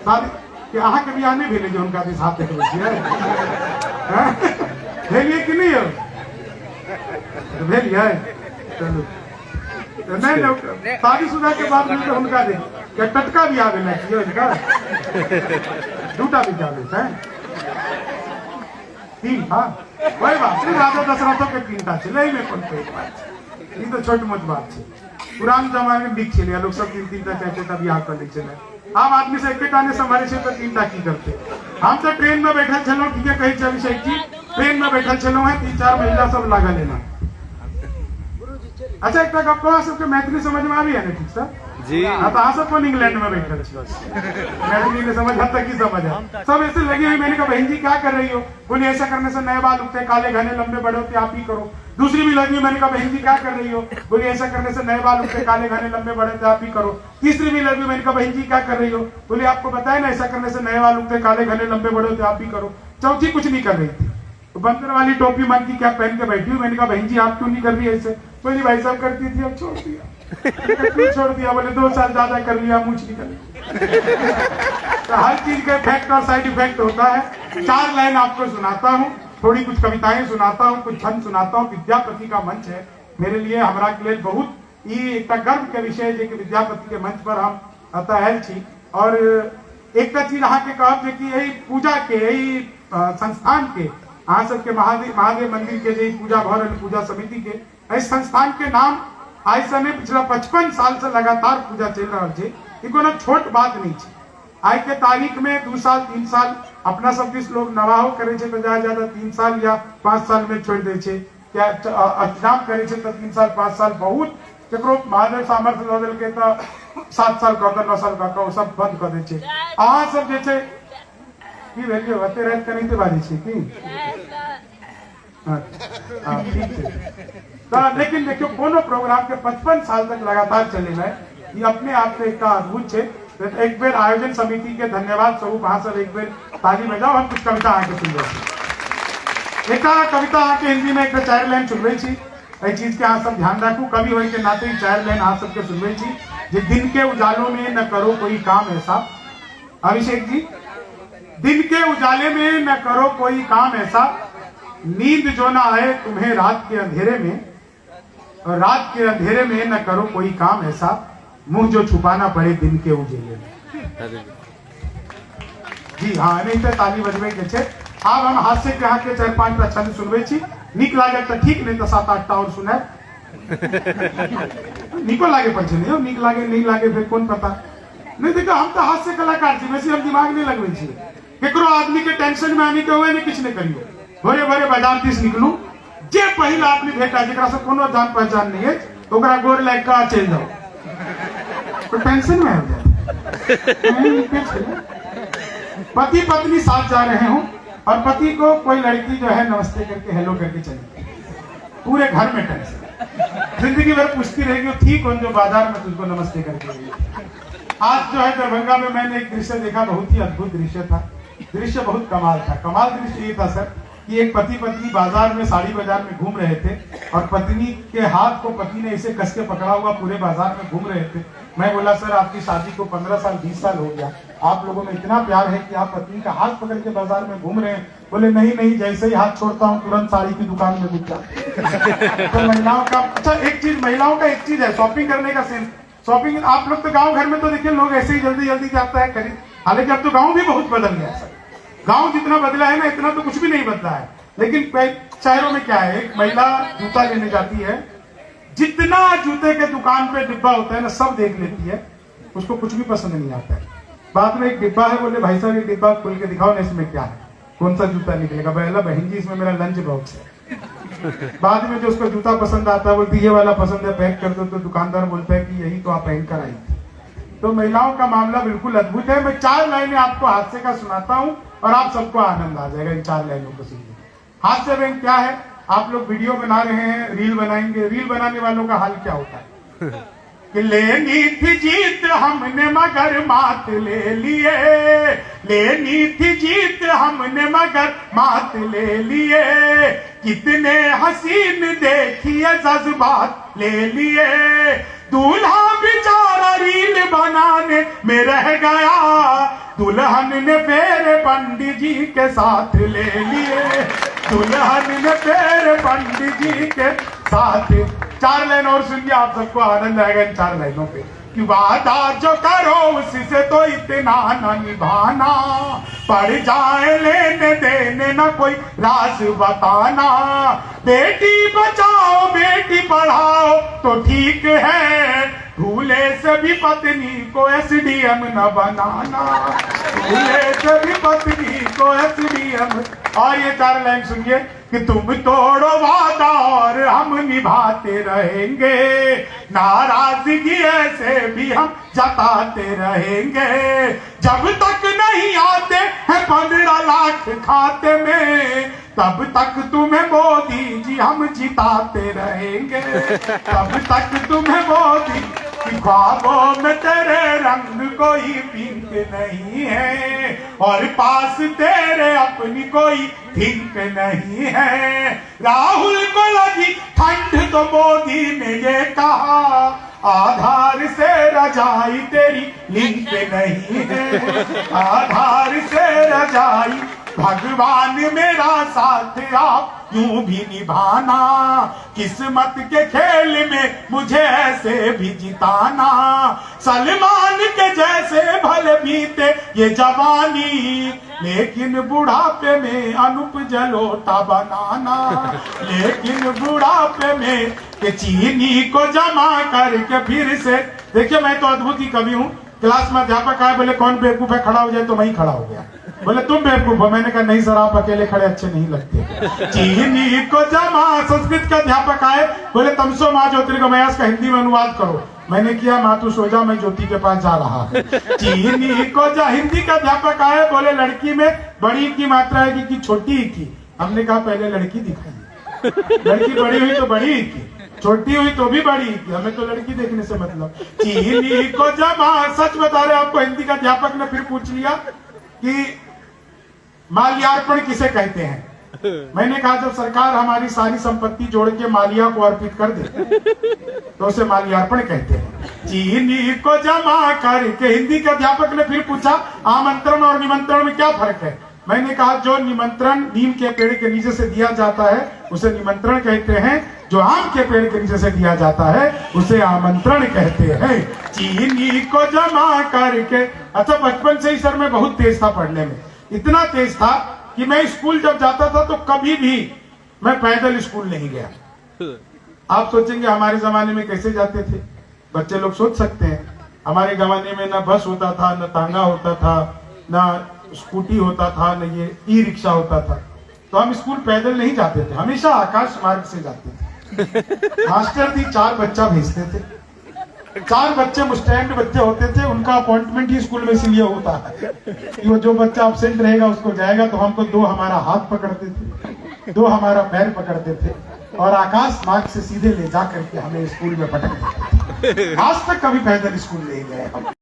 शादी कि अहाँ के बियाह नहीं भेले जो उनका भी साथ देख लीजिए भेलिए कि नहीं हो तो भेलिए चलो नहीं शादीशुदा के बाद में तो उनका दे क्या टटका बियाह भेला कि इनका दूटा भी जावे है तीन था वही बात नहीं राजा दशरथों के तीन था चले में कौन पे बात ये तो छोट मोट बात है पुरान जमाने में बिक चलिए लोग सब तीन तीन था चार चार बियाह कर ले चले हम आदमी से एक टाने से हमारे से तो तीन की करते हम तो ट्रेन में बैठल चलो ठीक है कहीं चल शेख जी ट्रेन में बैठल चलो है 3-4 महिला सब लागा लेना। अच्छा एक तक आपको सबके मैथिली समझ में आ रही है ना ठीक सर जी हाँ तो आप सबको इंग्लैंड में बैठल मैथिली ने समझ हद तक ही समझ है सब ऐसे लगी हुई। मैंने कहा बहन जी क्या कर रही हो बोले ऐसा करने से नए बाल उगते काले घने लंबे बड़े होते आप ही करो। दूसरी भी लगी। मैंने कहा बहन जी क्या कर रही हो बोले ऐसा करने से नए बाल उगते काले घने लंबे बड़े होते आप ही करो। तीसरी भी लगी। मैंने कहा बहन जी क्या कर रही हो बोले आपको बताया ना ऐसा करने से नए बाल उगते काले घने लंबे बड़े होते आप ही करो। चौथी कुछ नहीं कर रही थी तो बंदर वाली टोपी मन की क्या पहन के बैठी हूँ। मैंने कहा बहन जी आप क्यों नहीं कर रही ऐसे बोली भाई साहब करती थी अब छोड़ दिया। क्यों छोड़ दिया बोले 2 साल ज्यादा कर लिया मूछ निकल। तो हर चीज का इफेक्ट और साइड इफेक्ट होता है। 4 लाइन आपको सुनाता हूँ थोड़ी कुछ कविताएं सुनाता हूँ कुछ छंद सुनाता हूँ। विद्यापति का मंच है मेरे लिए हमारा के लिए बहुत ही एक गर्व के विषय है कि विद्यापति के मंच पर हम अतः छी। और एक चीज अहाँ के कहब कि यही पूजा के यही संस्थान के अहाँ सबके महादेव मंदिर के जो पूजा भर पूजा समिति के इस संस्थान के नाम आज से पिछला 55 साल से लगातार पूजा चल रहा है। ये कोनो छोट बात नहीं है। आज के तारीख में 2 साल 3 साल अपना सब किस लोग नवाहो करे तो ज्यादा 3 साल या 5 साल में छोड़ दे क्या अष्टजाम करे तो 3 साल 5 साल बहुत केकरो महादेव सामर्थ्य दे दिल के तो 7 साल का 9 साल का सब बंद कर दे अहाँ सब जे की वैल्यू होते रहते कहीं तो बाजी छी की ठीक है तो लेकिन देखियो कोनो प्रोग्राम के 55 साल तक लगातार चले है ये अपने आप से एक अद्भुत है। तो एक बेर आयोजन समिति के धन्यवाद स्वरूप अहाँ सब एक बेर ताली बजाओ। हम कुछ कविता आके सुनबे छी। एक कविता आके हिंदी में एक 4 लाइन सुनबे छी। ए चीज के अहाँ सब ध्यान रखू कवि होय के नाते 4 लाइन अहाँ सबके सुनबे छी। जे दिन के उजालों में न करो कोई काम ऐसा अभिषेक जी दिन के उजाले में न करो कोई काम ऐसा नींद जो ना आए तुम्हें रात के अंधेरे में और रात के अंधेरे में न करो कोई काम ऐसा मुंह जो छुपाना पड़े दिन के उजेले में। जी हाँ नहीं तो ताली बजबे के छे। अब हम हास्य के यहाँ के 4-5 टा छंद सुनबे छी। निक लागे तो ठीक नहीं तो 7-8 टा और सुने निको लागे पर नहीं निक लागे नहीं लागे फिर कौन पता नहीं। देखो हम तो हास्य कलाकार छी वैसे हम दिमाग नहीं लगवे छी। केकरो आदमी के टेंशन में आने के हुए नहीं कुछ नहीं करियो भोरे भोरे बाजार दिस निकलू जे पहिला आदमी भेटा जेकरा से कोनो जान पहचान नहीं है तो ओकरा गोर लाग का चल जाओ तो टेंशन में आ जाए। पति पत्नी साथ जा रहे हो और पति को कोई लड़की जो है नमस्ते करके हेलो करके चली पूरे घर में टेंशन जिंदगी भर पूछती रहेगी ठीक कौन जो बाजार में तुझको नमस्ते करके गई। आज जो है दरभंगा में मैंने एक दृश्य देखा बहुत ही अद्भुत दृश्य था। दृश्य बहुत कमाल था। कमाल दृश्य ये था सर कि एक पति पत्नी बाजार में साड़ी बाजार में घूम रहे थे और पत्नी के हाथ को पति ने इसे कस के पकड़ा हुआ पूरे बाजार में घूम रहे थे। मैं बोला सर आपकी शादी को 15 साल 20 साल हो गया आप लोगों में इतना प्यार है कि आप पत्नी का हाथ पकड़ के बाजार में घूम रहे हैं। बोले नहीं नहीं जैसे ही हाथ छोड़ता हूँ तुरंत साड़ी की दुकान में घुस जाता। तो महिलाओं का अच्छा एक चीज महिलाओं का एक चीज है शॉपिंग करने का सेंस। शॉपिंग आप लोग तो गाँव घर में तो देखिए लोग ऐसे ही जल्दी जल्दी जाता है खरीद। हालांकि अब तो गाँव भी बहुत बदल गया सर। गाँव जितना बदला है ना इतना तो कुछ भी नहीं बदला है। लेकिन शहरों में क्या है एक महिला जूता लेने जाती है जितना जूते के दुकान पे डिब्बा होता है ना सब देख लेती है उसको कुछ भी पसंद नहीं आता है। बाद में एक डिब्बा है बोले भाई साहब ये डिब्बा खोल के दिखाओ ना इसमें क्या है कौन सा जूता निकलेगा। बोला बहन जी इसमें मेरा लंच बॉक्स है। बाद में जो उसको जूता पसंद आता है बोलती ये वाला पसंद है पैक कर दो तो दुकानदार बोलता है कि यही तो आप पहन कर आई थी। तो महिलाओं का मामला बिल्कुल अद्भुत है। मैं 4 लाइनें आपको हास्य का सुनाता हूँ और आप सबको आनंद आ जाएगा इन 4 लाइनों को सुनिए। हास्य बैंक क्या है आप लोग वीडियो बना रहे हैं रील बनाएंगे। रील बनाने वालों का हाल क्या होता है कि लेनी थी जीत हमने मगर मात ले लिए लेनी थी जीत हमने मगर मात ले लिए कितने हसीन देखिए जज्बात ले लिए दूल्हा बेचारा रील बनाने में रह गया, दुल्हन ने फेरे पंडित जी के साथ ले लिए, दुल्हन ने फेरे पंडित जी के साथ। 4 लाइन और सुनिए, आप सबको आनंद आएगा इन 4 लाइनों पे। कि वादा जो करो उससे तो इतना न निभाना, पड़ जाए लेने देने न कोई राज बताना, बेटी बचाओ बेटी पढ़ाओ तो ठीक है, भूले से भी पत्नी को एसडीएम न बनाना, भूले से भी पत्नी को एसडीएम। और ये 4 लाइन सुनिए कि तुम तोड़ो वादा और हम निभाते रहेंगे, नाराजगी ऐसे भी हम जताते रहेंगे, जब तक नहीं आते हैं 15 लाख खाते में, तब तक तुम्हें मोदी जी हम जिताते रहेंगे, तब तक तुम्हें मोदी की ख्वाबों में तेरे रंग कोई पिंक नहीं है, और पास तेरे अपनी कोई थिंक नहीं है। राहुल को लगी ठंड तो मोदी ने ये कहा, आधार से रजाई तेरी लिंक नहीं है, आधार से रजाई, भगवान मेरा साथ आप यूं भी निभाना, किस्मत के खेल में मुझे ऐसे भी जिताना, सलमान के जैसे भले बीते ये जवानी, लेकिन बुढ़ापे में अनूप जलोटा बनाना, लेकिन बुढ़ापे में के चीनी को जमा करके फिर से। देखिए मैं तो अद्भुत ही कवि हूँ। क्लास में अध्यापक आए, बोले कौन बेवकूफ है, खड़ा हो जाए, तो मैं ही खड़ा हो गया। बोले तुम बेवकूफ हो, मैंने कहा नहीं सर आप अकेले खड़े अच्छे नहीं लगते। चीनी को जमा, संस्कृत के अध्यापक आए, बोले तमसो माँ ज्योतिर्गमयास का हिंदी में अनुवाद करो, मैंने किया माँ तू सो जा मैं ज्योति के पास जा रहा है। चीनी को जा, हिंदी का अध्यापक आए, बोले लड़की में बड़ी की मात्रा है कि छोटी की, हमने कहा पहले लड़की दिखाई, लड़की बड़ी हुई तो बड़ी की, छोटी हुई तो भी बड़ी की, हमें तो लड़की देखने से मतलब। चीनी को जमा, सच बता रहे आपको, हिंदी का अध्यापक ने फिर पूछ लिया कि माल्यार्पण किसे कहते हैं। मैंने कहा जब सरकार हमारी सारी संपत्ति जोड़ के मालिया को अर्पित कर दे तो उसे माल्यार्पण कहते हैं। चीनी को जमा करके, हिंदी के अध्यापक ने फिर पूछा आमंत्रण और निमंत्रण में क्या फर्क है। मैंने कहा जो निमंत्रण नीम के पेड़ के नीचे से दिया जाता है उसे निमंत्रण कहते हैं, जो आम के पेड़ के नीचे से दिया जाता है उसे आमंत्रण कहते हैं। चीनी को जमा करके। अच्छा बचपन से ही सर मैं बहुत तेज था पढ़ने में, इतना तेज था कि मैं स्कूल जब जाता था तो कभी भी मैं पैदल स्कूल नहीं गया। आप सोचेंगे हमारे जमाने में कैसे जाते थे, बच्चे लोग सोच सकते हैं। हमारे जमाने में ना बस होता था, ना तांगा होता था, ना स्कूटी होता था, ना ये ई रिक्शा होता था, तो हम स्कूल पैदल नहीं जाते थे, हमेशा आकाश मार्ग से जाते थे। मास्टर दी 4 बच्चा भेजते थे, 4 बच्चे मुस्टैंड बच्चे होते थे, उनका अपॉइंटमेंट ही स्कूल में इसलिए होता है कि वो जो बच्चा एब्सेंट रहेगा उसको जाएगा, तो हमको 2 हमारा हाथ पकड़ते थे, 2 हमारा पैर पकड़ते थे और आकाश मार्ग से सीधे ले जा करके हमें स्कूल में पटक देते थे। आज तक कभी पैदल स्कूल नहीं गए हम।